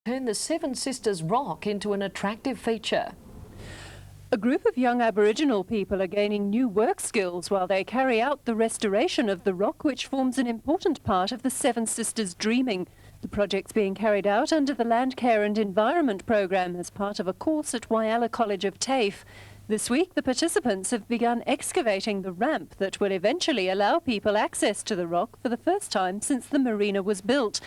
Turn the Seven Sisters Rock into an attractive feature. A group of young Aboriginal people are gaining new work skills while they carry out the restoration of the rock, which forms an important part of the Seven Sisters Dreaming. The project's being carried out under the Land Care and Environment program as part of a course at Whyalla College of TAFE. This week, the participants have begun excavating the ramp that will eventually allow people access to the rock for the first time since the marina was built.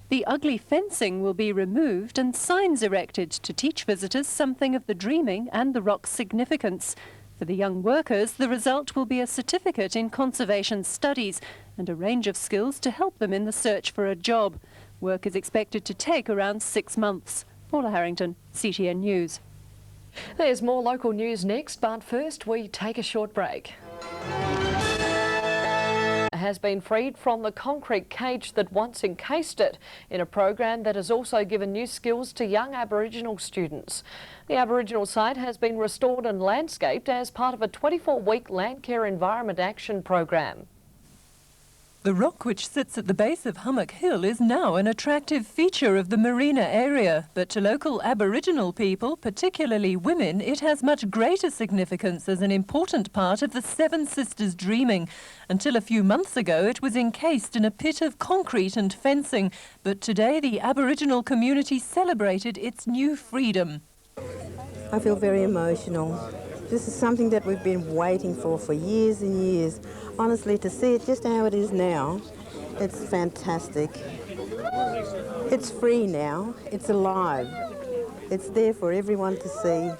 The ugly fencing will be removed and signs erected to teach visitors something of the dreaming and the rock's significance. For the young workers, the result will be a certificate in conservation studies and a range of skills to help them in the search for a job. Work is expected to take around 6 months. Paula Harrington, CTN News. There's more local news next, but first we take a short break. Has been freed from the concrete cage that once encased it in a program that has also given new skills to young Aboriginal students. The Aboriginal site has been restored and landscaped as part of a 24-week Land Care Environment Action program. The rock, which sits at the base of Hummock Hill, is now an attractive feature of the marina area, but to local Aboriginal people, particularly women, it has much greater significance as an important part of the Seven Sisters Dreaming. Until a few months ago, it was encased in a pit of concrete and fencing, but today the Aboriginal community celebrated its new freedom. I feel very emotional. This is something that we've been waiting for years and years. Honestly, to see it just how it is now, it's fantastic. It's free now, it's alive. It's there for everyone to see.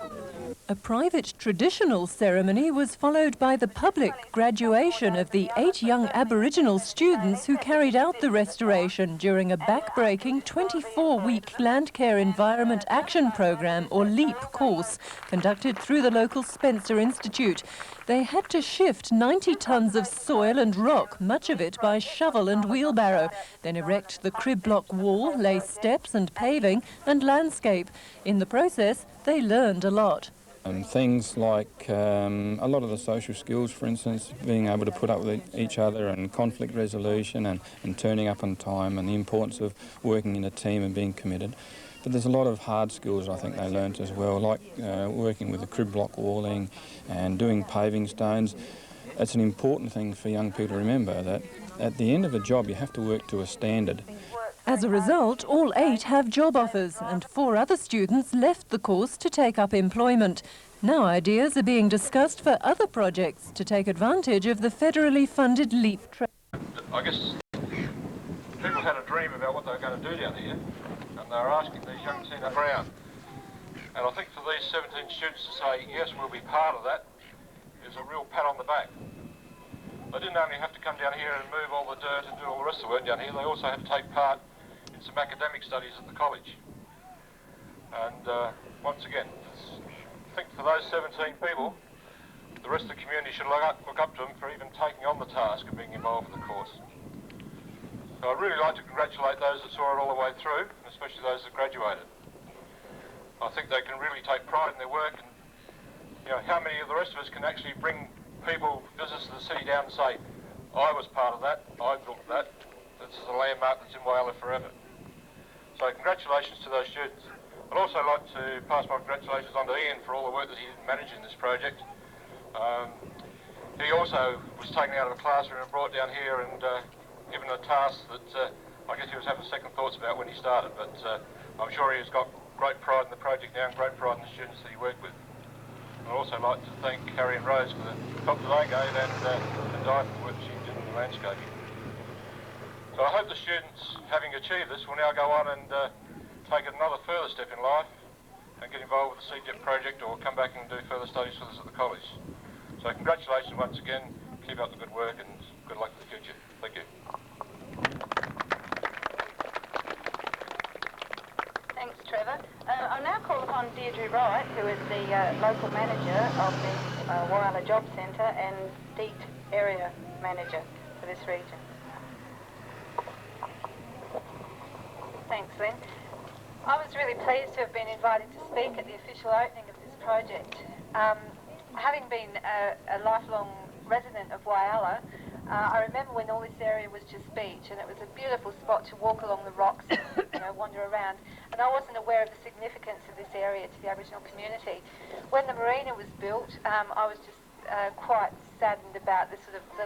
A private traditional ceremony was followed by the public graduation of the 8 young Aboriginal students who carried out the restoration during a back-breaking 24-week Land Care Environment Action Program, or LEAP course, conducted through the local Spencer Institute. They had to shift 90 tonnes of soil and rock, much of it by shovel and wheelbarrow, then erect the crib block wall, lay steps and paving, and landscape. In the process, they learned a lot. Things like a lot of the social skills, for instance, being able to put up with each other and conflict resolution and turning up on time, and the importance of working in a team and being committed. But there's a lot of hard skills I think they learnt as well, like working with the crib block walling and doing paving stones. It's an important thing for young people to remember, that at the end of a job you have to work to a standard. As a result, all 8 have job offers, and 4 other students left the course to take up employment. Now ideas are being discussed for other projects to take advantage of the federally funded LEAP. I guess people had a dream about what they were going to do down here, and they were asking these young Tina Brown. And I think for these 17 students to say, yes, we'll be part of that, is a real pat on the back. They didn't only have to come down here and move all the dirt and do all the rest of the work down here, they also had to take part in some academic studies at the college. And once again, I think for those 17 people, the rest of the community should look up to them for even taking on the task of being involved in the course. So I'd really like to congratulate those that saw it all the way through, and especially those that graduated. I think they can really take pride in their work, and you know, how many of the rest of us can actually bring people, visitors to the city down and say, I was part of that, I built that, this is a landmark that's in Whyalla forever. So congratulations to those students. I'd also like to pass my congratulations on to Ian for all the work that he did managing this project. He also was taken out of a classroom and brought down here and given a task that I guess he was having second thoughts about when he started, but I'm sure he's got great pride in the project now and great pride in the students that he worked with. I'd also like to thank Carrie and Rose for the help that they gave, and Di for the work she did in the landscaping. So I hope the students, having achieved this, will now go on and take another further step in life and get involved with the CTAFE project, or come back and do further studies with us at the college. So congratulations once again, keep up the good work and good luck for the future. Thank you. Thanks, Trevor. I'll now call upon Deirdre Wright, who is the local manager of the Whyalla Job Centre and DEET area manager for this region. Thanks, Lynn. I was really pleased to have been invited to speak at the official opening of this project. Having been a lifelong resident of Whyalla, I remember when all this area was just beach, and it was a beautiful spot to walk along the rocks and wander around. And I wasn't aware of the significance of this area to the Aboriginal community. When the marina was built, I was just quite saddened about the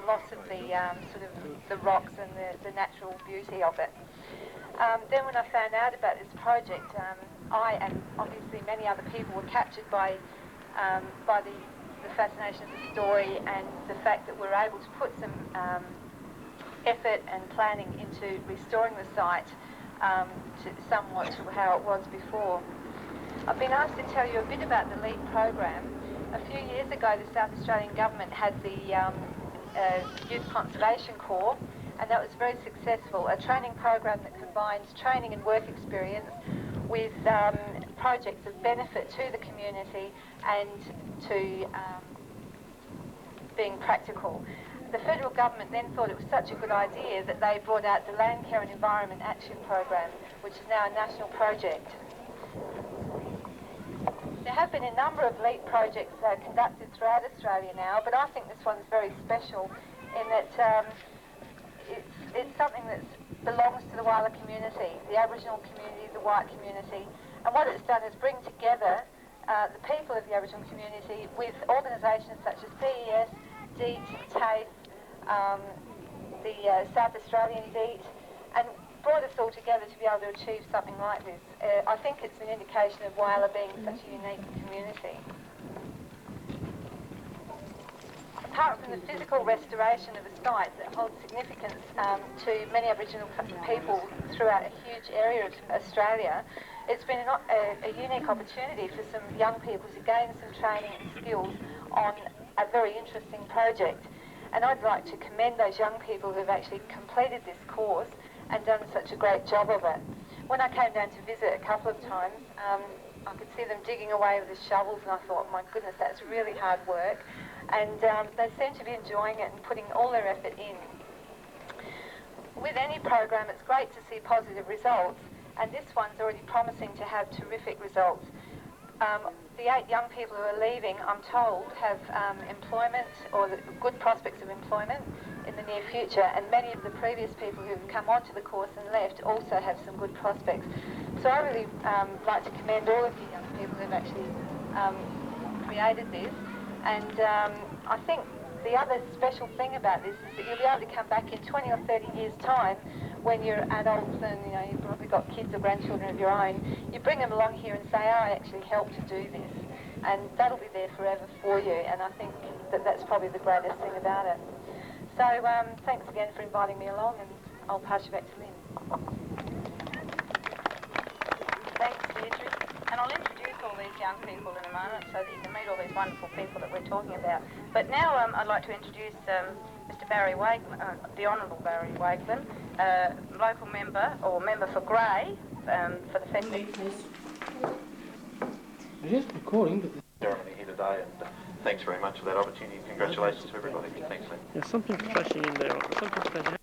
loss of the rocks and the natural beauty of it. Then when I found out about this project, I and obviously many other people were captured by the fascination of the story and the fact that we're able to put some effort and planning into restoring the site somewhat to how it was before. I've been asked to tell you a bit about the LEAD program. A few years ago, the South Australian government had the Youth Conservation Corps, and that was very successful, a training program that combines training and work experience with projects of benefit to the community and to being practical. The federal government then thought it was such a good idea that they brought out the Land Care and Environment Action Program, which is now a national project. There have been a number of LEAP projects conducted throughout Australia now, but I think this one's very special in that it's something that belongs to the Whyalla community, the Aboriginal community, the white community, and what it's done is bring together the people of the Aboriginal community with organisations such as CES, DEET, TAFE, the South Australian DEET, and brought us all together to be able to achieve something like this. I think it's an indication of Whyalla being such a unique community. Apart from the physical restoration of a site that holds significance to many Aboriginal people throughout a huge area of Australia, it's been a unique opportunity for some young people to gain some training and skills on a very interesting project. And I'd like to commend those young people who've actually completed this course and done such a great job of it. When I came down to visit a couple of times, I could see them digging away with the shovels, and I thought, my goodness, that's really hard work. And they seem to be enjoying it and putting all their effort in. With any program, it's great to see positive results, and this one's already promising to have terrific results. The 8 young people who are leaving, I'm told, have employment or good prospects of employment in the near future, and many of the previous people who've come onto the course and left also have some good prospects. So I really like to commend all of the young people who've actually created this, and I think the other special thing about this is that you'll be able to come back in 20 or 30 years' time when you're adults and you've probably got kids or grandchildren of your own. You bring them along here and say, oh, I actually helped to do this, and that'll be there forever for you, and I think that that's probably the greatest thing about it. So thanks again for inviting me along, and I'll pass you back to Lynn. Thanks, Deirdre. And I'll introduce all these young people in a moment so that you can meet all these wonderful people that we're talking about. But now I'd like to introduce Mr. Barry Wakeman, the Honourable Barry Wakeman, local member, or member for Grey, for the festival. It is recording, but... Ceremony here today, and thanks very much for that opportunity. Congratulations to everybody. Thanks, Lynn. There's something flashing in there. Something's flashing.